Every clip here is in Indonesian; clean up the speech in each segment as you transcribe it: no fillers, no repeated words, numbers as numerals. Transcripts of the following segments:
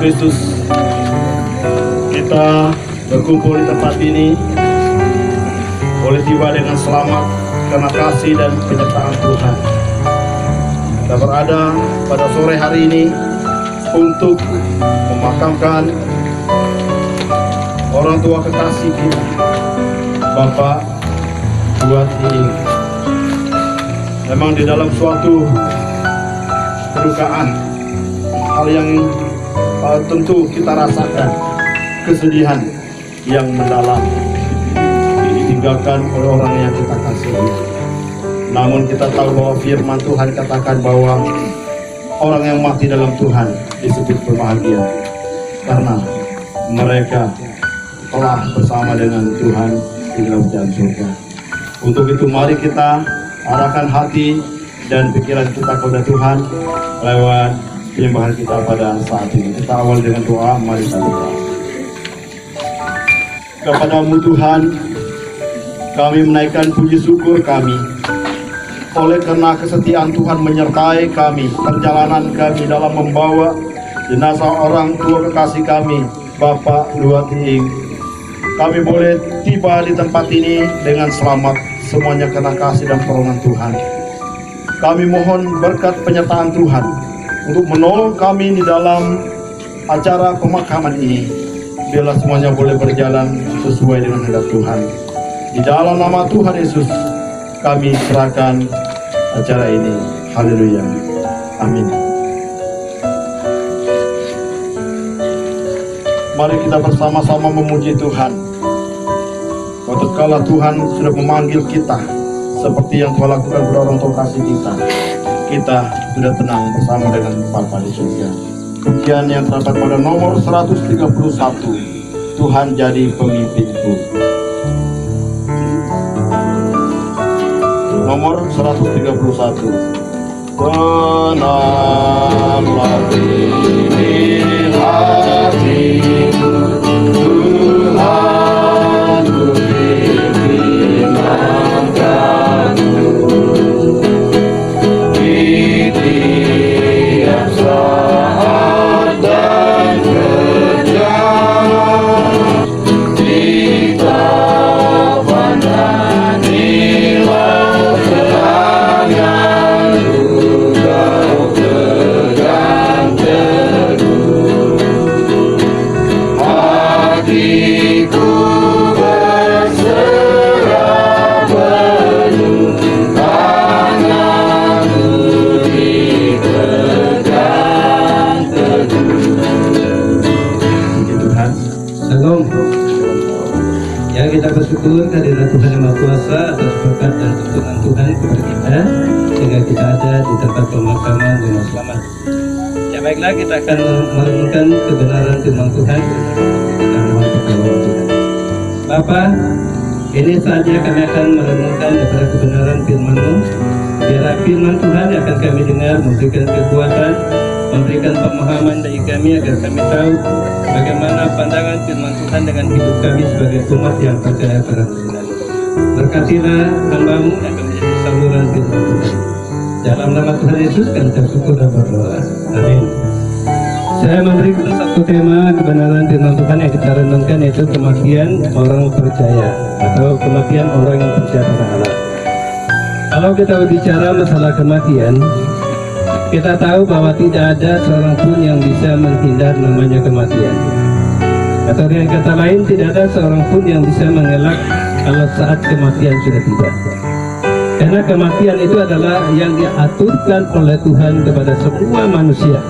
Kristus, kita berkumpul di tempat ini boleh tiba dengan selamat karena kasih dan penyertaan Tuhan. Kita berada pada sore hari ini untuk memakamkan orang tua kekasih kita, Bapak Buat Iing. Memang di dalam suatu kedukaan, hal yang tentu kita rasakan, kesedihan yang mendalam ditinggalkan oleh orang yang kita kasihi. Namun kita tahu bahwa firman Tuhan katakan bahwa orang yang mati dalam Tuhan disebut berbahagia karena mereka telah bersama dengan Tuhan di dalam kerajaan surga. Untuk itu mari kita arahkan hati dan pikiran kita kepada Tuhan lewat penyembahan kita pada saat ini. Kita awal dengan doa, mari kita berdoa. Kepadamu Tuhan, kami menaikkan puji syukur kami oleh karena kesetiaan Tuhan menyertai kami, perjalanan kami dalam membawa jenazah orang tua kekasih kami, Bapak Buat Iing. Kami boleh tiba di tempat ini dengan selamat, semuanya karena kasih dan pertolongan Tuhan. Kami mohon berkat penyertaan Tuhan untuk menolong kami di dalam acara pemakaman ini. Biarlah semuanya boleh berjalan sesuai dengan kehendak Tuhan. Di dalam nama Tuhan Yesus, kami serahkan acara ini. Haleluya. Amin. Mari kita bersama-sama memuji Tuhan. Waktu kala Tuhan sudah memanggil kita seperti yang Tuhan lakukan kepada orang tua kasih kita sudah tenang bersama dengan Bapa di surga. Pujian yang terdapat pada nomor 131, Tuhan jadi pemimpinku. Nomor 131. Tenanglah di hatiku, Tuhan ku pimpin langkahku di tiap saat dan kejam, di kapan dan hilang teranganku, kau pegang teguh. Hatiku berserah penuh, tanganmu dipegang teguh. Puji Tuhan. Shalom. Ya, kita bersyukur kehadirat Tuhan Yang Maha Kuasa atas berkat dan tuntunan Tuhan kepada kita sehingga kita ada di tempat pemakaman dengan selamat. Ya, baiklah, kita akan merenungkan kebenaran firman Tuhan. Kita mohon pertolongan Tuhan. Bapa, ini saatnya kami akan merenungkan kepada kebenaran firman-Mu. Biarlah firman Tuhan yang akan kami dengar memberikan kekuatan, memberikan pemahaman bagi kami agar kami tahu bagaimana pandangan firman Tuhan dengan hidup kami sebagai umat yang percaya pada Tuhan. Berkatilah hamba-Mu yang akan menjadi saluran firman Tuhan. Dalam nama Tuhan Yesus kami bersyukur dan berdoa. Amin. Saya memberikan satu tema kebenaran firman Tuhan yang kita renungkan, yaitu kematian orang percaya atau kematian orang yang percaya pada Allah. Kalau kita berbicara masalah kematian, kita tahu bahwa tidak ada seorang pun yang bisa menghindar namanya kematian. Atau dengan kata lain, tidak ada seorang pun yang bisa mengelak kalau saat kematian sudah tiba. Karena kematian itu adalah yang diaturkan oleh Tuhan kepada semua manusia,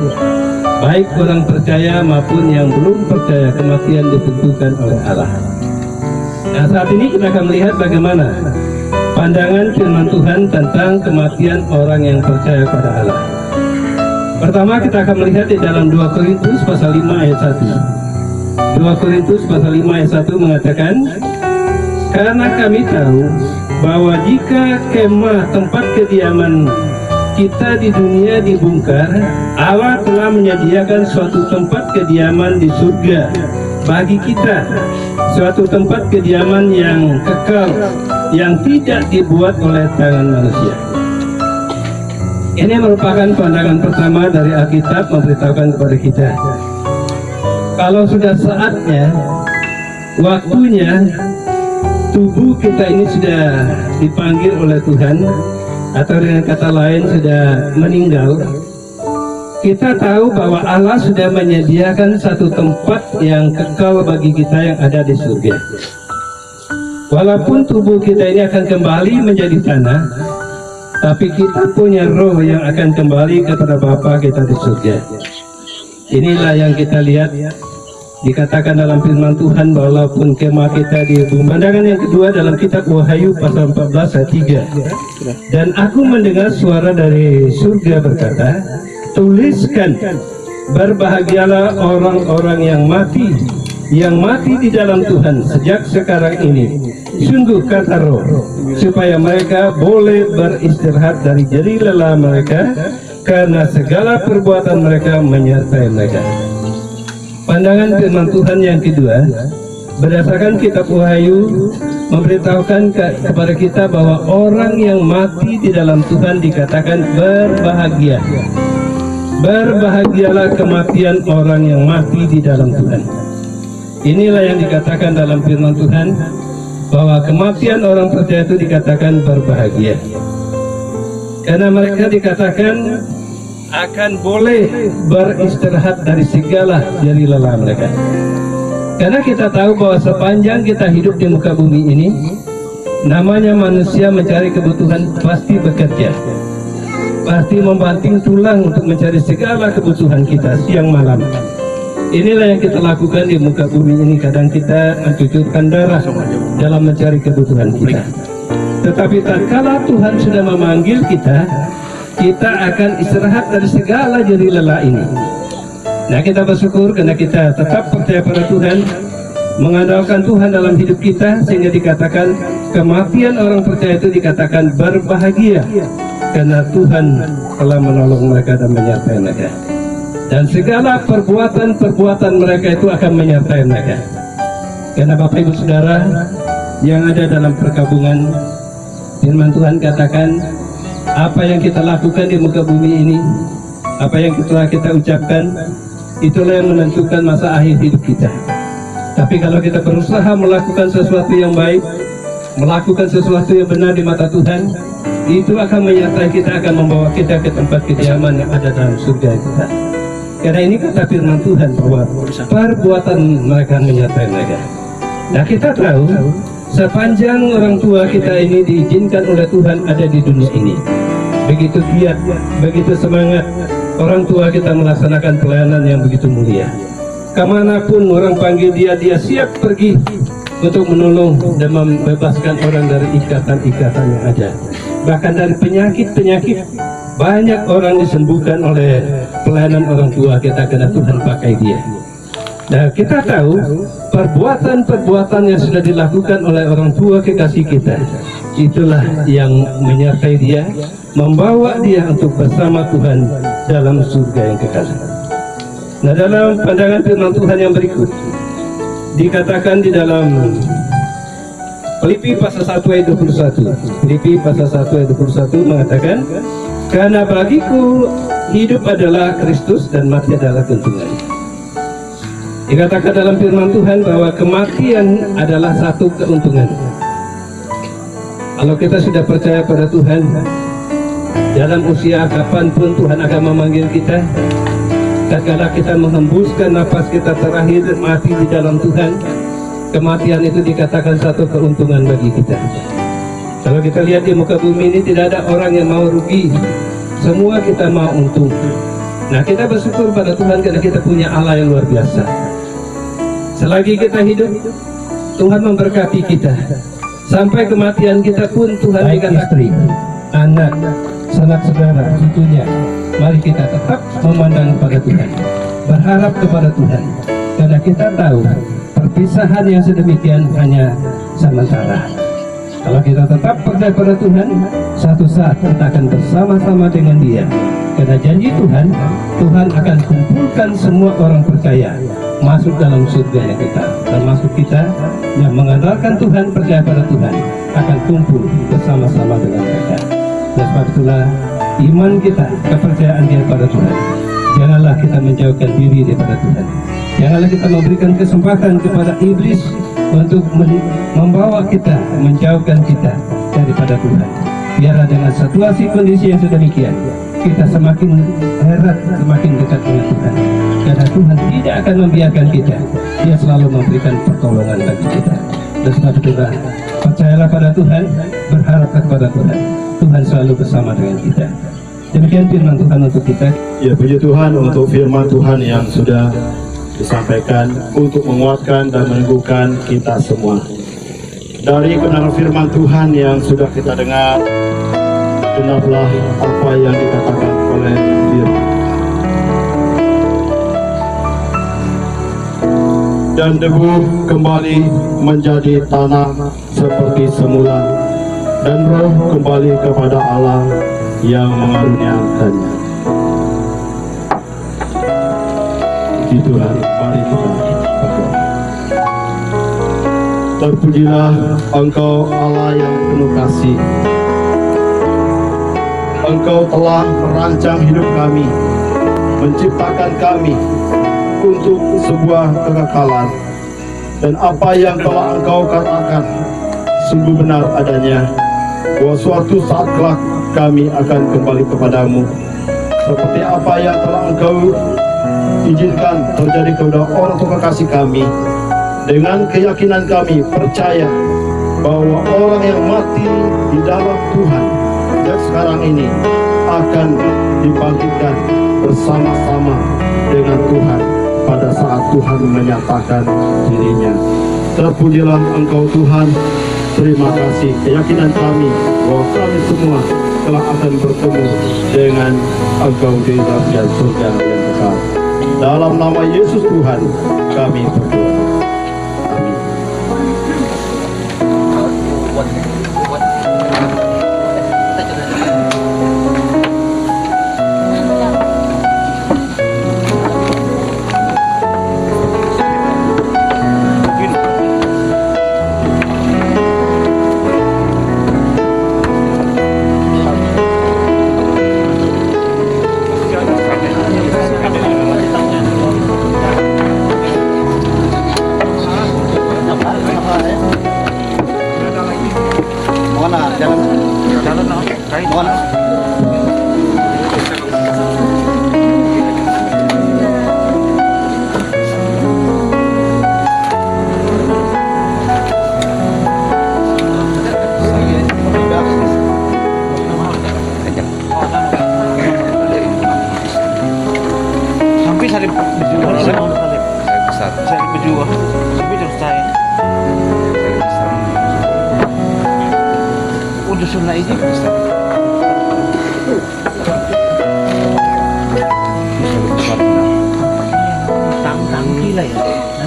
baik orang percaya maupun yang belum percaya. Kematian ditentukan oleh Allah. Nah, saat ini kita akan melihat bagaimana pandangan firman Tuhan tentang kematian orang yang percaya pada Allah. Pertama, kita akan melihat di dalam 2 Korintus pasal 5 ayat 1. 2 Korintus pasal 5 ayat 1 mengatakan, karena kami tahu bahwa jika kemah tempat kediaman kita di dunia dibongkar, Allah telah menyediakan suatu tempat kediaman di surga bagi kita, suatu tempat kediaman yang kekal, yang tidak dibuat oleh tangan manusia. Ini merupakan pandangan pertama dari Alkitab memberitahukan kepada kita kalau sudah saatnya, waktunya, tubuh kita ini sudah dipanggil oleh Tuhan, atau dengan kata lain sudah meninggal, kita tahu bahwa Allah sudah menyediakan satu tempat yang kekal bagi kita yang ada di surga. Walaupun tubuh kita ini akan kembali menjadi tanah, tapi kita punya roh yang akan kembali kepada Bapa kita di surga. Inilah yang kita lihat dikatakan dalam firman Tuhan, walaupun kemah kita di bumi. Pandangan yang kedua dalam kitab Wahyu pasal 14 ayat 3. Dan aku mendengar suara dari surga berkata, tuliskan, berbahagialah orang-orang yang mati di dalam Tuhan sejak sekarang ini. Sungguh kata Roh, supaya mereka boleh beristirahat dari jerih lelah mereka, karena segala perbuatan mereka menyertai mereka. Pandangan firman Tuhan yang kedua, berdasarkan kitab Wahyu, memberitahukan kepada kita bahwa orang yang mati di dalam Tuhan dikatakan berbahagia. Berbahagialah kematian orang yang mati di dalam Tuhan. Inilah yang dikatakan dalam firman Tuhan, bahwa kematian orang percaya itu dikatakan berbahagia, karena mereka dikatakan akan boleh beristirahat dari segala jerih lelah mereka. Karena kita tahu bahwa sepanjang kita hidup di muka bumi ini, namanya manusia mencari kebutuhan pasti bekerja, pasti membanting tulang untuk mencari segala kebutuhan kita siang malam. Inilah yang kita lakukan di muka bumi ini. Kadang kita mencucurkan darah dalam mencari kebutuhan kita. Tetapi tatkala Tuhan sudah memanggil kita, kita akan istirahat dari segala jerih lelah ini. Nah, kita bersyukur karena kita tetap percaya pada Tuhan, mengandalkan Tuhan dalam hidup kita, sehingga dikatakan kematian orang percaya itu dikatakan berbahagia, karena Tuhan telah menolong mereka dan menyertai mereka. Dan segala perbuatan mereka itu akan menyertai mereka. Karena Bapak Ibu Saudara yang ada dalam perkabungan, firman Tuhan katakan, apa yang kita lakukan di muka bumi ini, apa yang kita ucapkan, itulah yang menentukan masa akhir hidup kita. Tapi kalau kita berusaha melakukan sesuatu yang baik, melakukan sesuatu yang benar di mata Tuhan, itu akan menyertai kita, akan membawa kita ke tempat kediaman yang ada dalam surga kita. Karena ini kata firman Tuhan bahwa perbuatan mereka menyertai mereka. Nah, kita tahu sepanjang orang tua kita ini diizinkan oleh Tuhan ada di dunia ini, begitu giat, begitu semangat orang tua kita melaksanakan pelayanan yang begitu mulia. Kemanapun orang panggil dia siap pergi untuk menolong dan membebaskan orang dari ikatan-ikatan yang ada. Bahkan dari penyakit-penyakit, banyak orang disembuhkan oleh pelayanan orang tua kita karena Tuhan pakai dia. Nah, kita tahu perbuatan-perbuatan yang sudah dilakukan oleh orang tua kekasih kita, itulah yang menyertai dia, membawa dia untuk bersama Tuhan dalam surga yang kekal. Nah, dalam pandangan firman Tuhan yang berikut, dikatakan di dalam Filipi pasal 1 ayat 21. Filipi pasal 1 ayat 21 mengatakan, karena bagiku hidup adalah Kristus dan mati adalah keuntungan. Dikatakan dalam firman Tuhan bahwa kematian adalah satu keuntungan. Kalau kita sudah percaya pada Tuhan, dalam usia kapanpun Tuhan akan memanggil kita. Tatkala kita menghembuskan napas kita terakhir mati di dalam Tuhan, kematian itu dikatakan satu keuntungan bagi kita. Kalau kita lihat di muka bumi ini, tidak ada orang yang mau rugi, semua kita mau untung. Nah, kita bersyukur pada Tuhan karena kita punya Allah yang luar biasa. Selagi kita hidup, Tuhan memberkati kita. Sampai kematian kita pun Tuhan berikan istri, anak, sanak saudara, cucunya. Mari kita tetap memandang pada Tuhan, berharap kepada Tuhan, karena kita tahu perpisahan yang sedemikian hanya sementara. Kalau kita tetap percaya pada Tuhan, satu saat kita akan bersama-sama dengan Dia. Karena janji Tuhan, Tuhan akan kumpulkan semua orang percaya masuk dalam surga yang kekal. Termasuk kita yang mengandalkan Tuhan, percaya pada Tuhan, akan kumpul bersama-sama dengan mereka. Dan sebab itulah iman kita, kepercayaan kita pada Tuhan Janganlah kita menjauhkan diri daripada Tuhan. Janganlah kita memberikan kesempatan kepada iblis untuk membawa kita, menjauhkan kita daripada Tuhan. Biarlah dengan situasi kondisi yang sedemikian, kita semakin erat, semakin dekat dengan Tuhan. Karena Tuhan tidak akan membiarkan kita. Dia selalu memberikan pertolongan bagi kita. Dan sebab itulah, percayalah pada Tuhan, berharaplah kepada Tuhan. Tuhan selalu bersama dengan kita. Demikian firman Tuhan untuk kita. Ya, puji Tuhan untuk firman Tuhan yang sudah disampaikan untuk menguatkan dan meneguhkan kita semua. Dari kebenaran firman Tuhan yang sudah kita dengar, benarlah apa yang dikatakan oleh firman. Dan debu kembali menjadi tanah seperti semula, dan roh kembali kepada Allah yang mengaruniakannya. Puji Tuhan, mari kita berdoa. Terpujilah Engkau Allah yang penuh kasih. Engkau telah merancang hidup kami, menciptakan kami untuk sebuah kekekalan. Dan apa yang telah Engkau katakan sungguh benar adanya, bahwa suatu saat kelak kami akan kembali kepadamu. Seperti apa yang telah Engkau izinkan terjadi kepada orang tua kekasih kami. Dengan keyakinan kami percaya bahwa orang yang mati di dalam Tuhan yang sekarang ini akan dibangkitkan bersama-sama dengan Tuhan pada saat Tuhan menyatakan dirinya. Terpujilah Engkau Tuhan. Terima kasih keyakinan kami bahwa kami semua telah akan bertemu dengan Engkau di dalam surga yang kekal. Dalam nama Yesus Tuhan kami berdoa. Amin.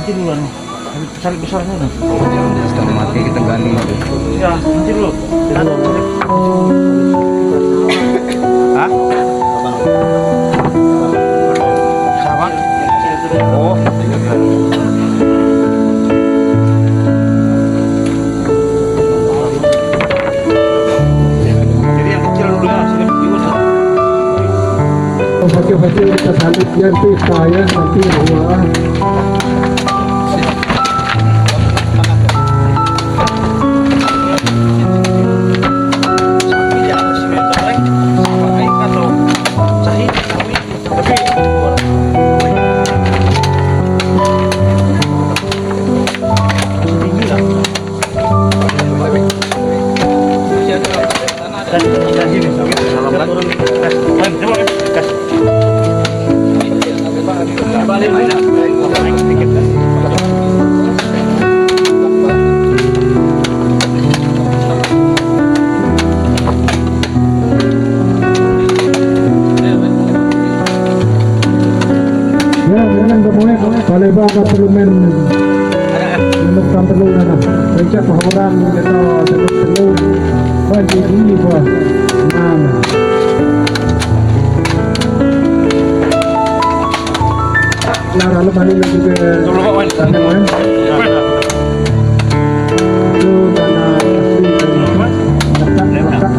Nanti dulu cari besarnya nih. Setengah mati kita gani. Ya, nanti dulu. Hah? Sama? Oh. Jadi yang kecil dulu ya, sini diurus. Pakai kita salib nanti saya nanti bahwa Kalau baga perlumen menukang telur na Rencak pahawaran kita telur bagi ini buat nama Lara lepas ini juga tanaman itu tanah asli letak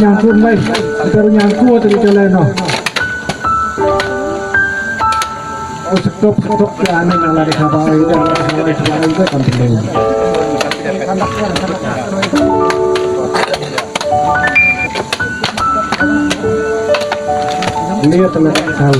nyangkut mai. Kita nyangkut tadi jalan no. Oh stop ya ane nala di sabah itu kan penting. Ini telah tahu.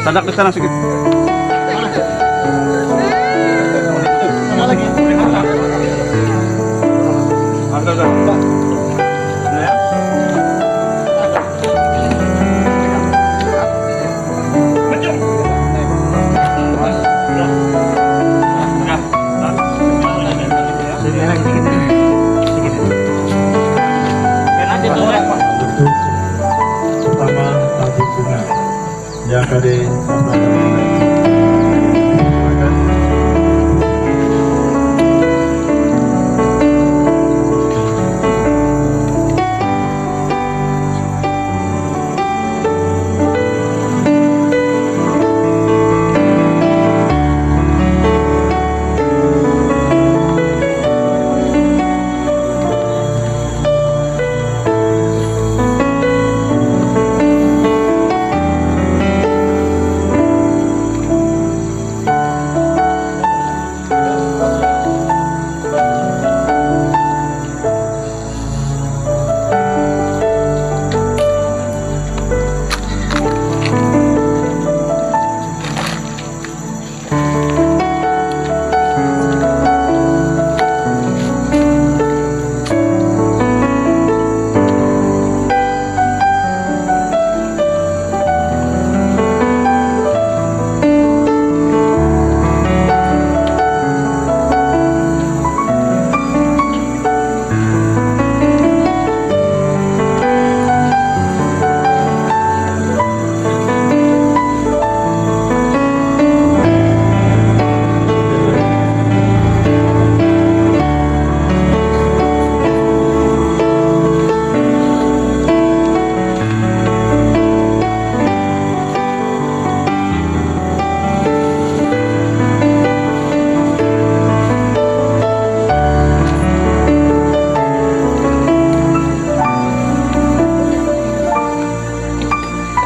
Sadak di sana sedikit. Pertama tabung bunga yang akan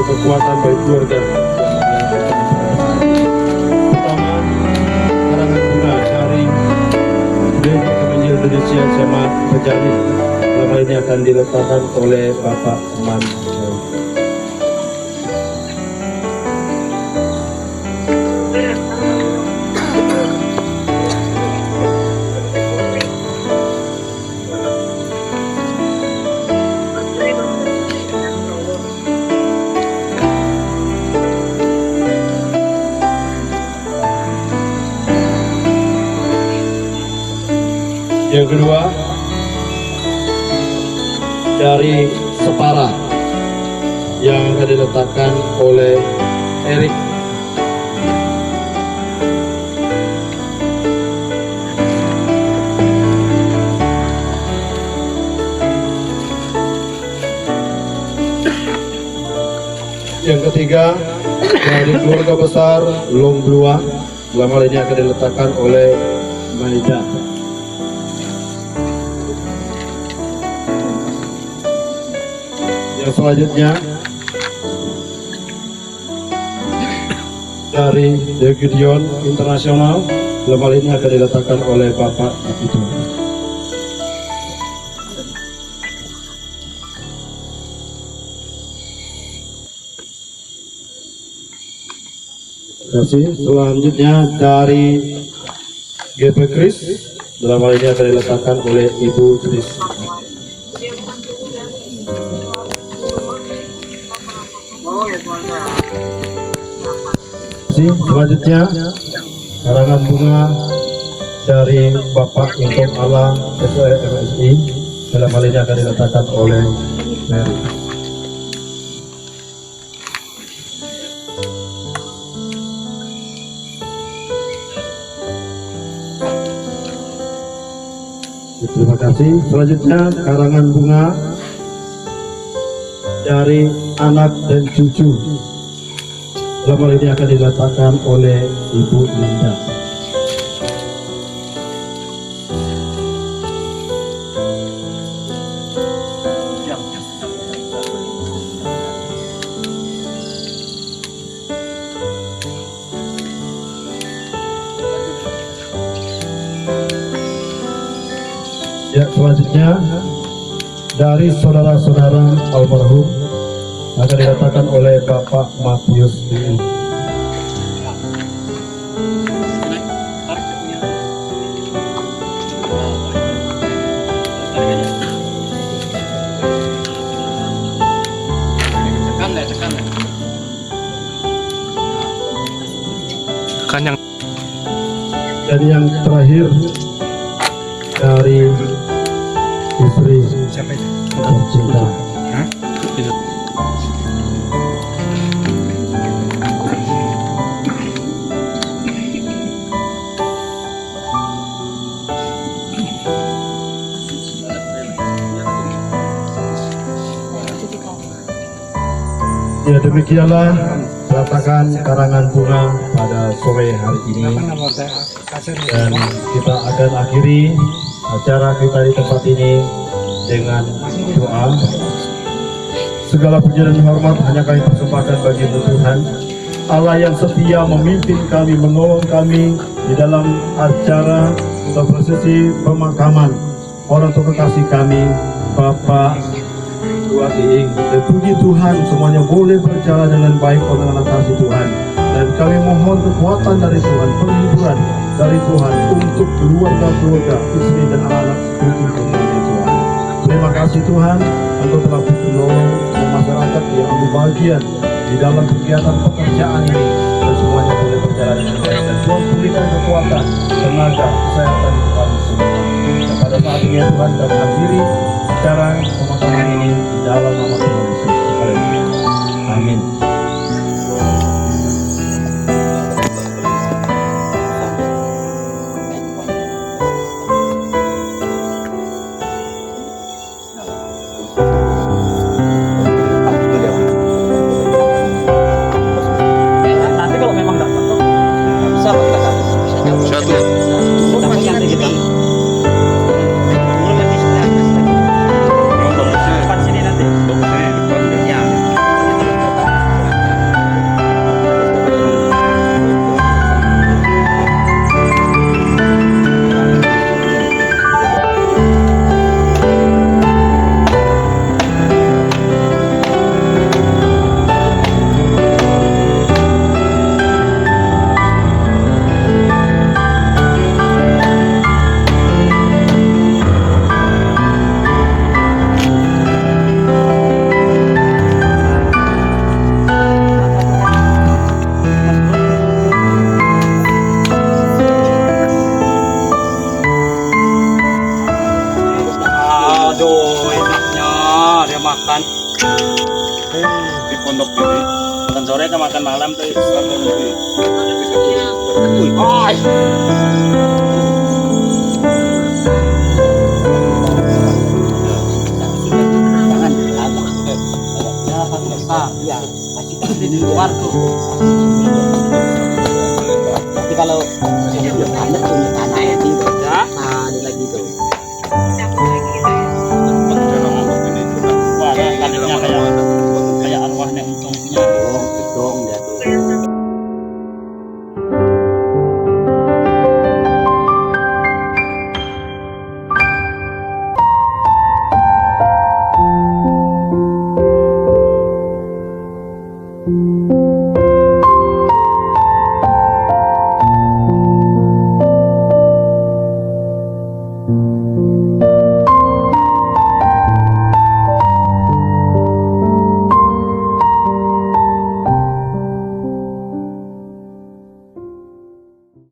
kekuatan bagi keluarga. Pertama, karangan bunga dari Gereja Kementerian Indonesia Jemaat Pejani. Lama ini akan diletakkan oleh Bapak Eman. Yang kedua, dari Separa yang akan diletakkan oleh Erik. Yang ketiga, dari keluarga besar Longblua, dalam hal ini akan diletakkan oleh Maida. Yang selanjutnya, dari The Gideon Internasional, dalam hal ini akan diletakkan oleh Bapak Akito. Terima kasih. Selanjutnya dari GP Kris, dalam hal ini akan diletakkan oleh Ibu Kris. Selanjutnya, karangan bunga dari Bapak Untuk Allah Ketua MSI, dalam hal ini akan diletakkan oleh Mary. Terima kasih. Selanjutnya, karangan bunga dari anak dan cucu, dalam hal ini akan diletakkan oleh Ibu Linda. Ya, selanjutnya dari saudara-saudara almarhum akan dikatakan oleh Bapak Matius ini. Dan yang terakhir dari istri tercinta. Ya, demikianlah peletakan karangan bunga pada sore hari ini, dan kita akan akhiri acara kita di tempat ini dengan doa. Segala puji dan hormat hanya kami persembahkan bagi Tuhan Allah yang setia memimpin kami, menolong kami di dalam acara atau prosesi pemakaman orang tua kekasih kami, Bapak Dua Iing. Dan puji Tuhan semuanya boleh berjalan dengan baik oleh anak kasih Tuhan, dan kami mohon kekuatan dari Tuhan, penghiburan dari Tuhan untuk keluarga-keluarga, istri dan anak-anak puji Tuhan Tuhan. Terima kasih Tuhan, Engkau telah menolong masyarakat yang ambil bagian di dalam kegiatan pekerjaan ini, dan semuanya boleh berjalan dengan baik, dan Tuhan berikan kekuatan, tenaga, kesehatan kepada semua. Dan pada saat ini Tuhan kami akhiri acara pemakaman ini di dalam nama Tuhan Yesus. Haleluya. Amin. Nanti kalau memang nggak cocok, bisa loh kita kasih. Satu. Tapi nanti kita depan sini nanti. Ya. Aduh, enaknya dia makan. Di pondok ini. Makan sore ke makan malam tuh. Wih, Ay. Tapi kalau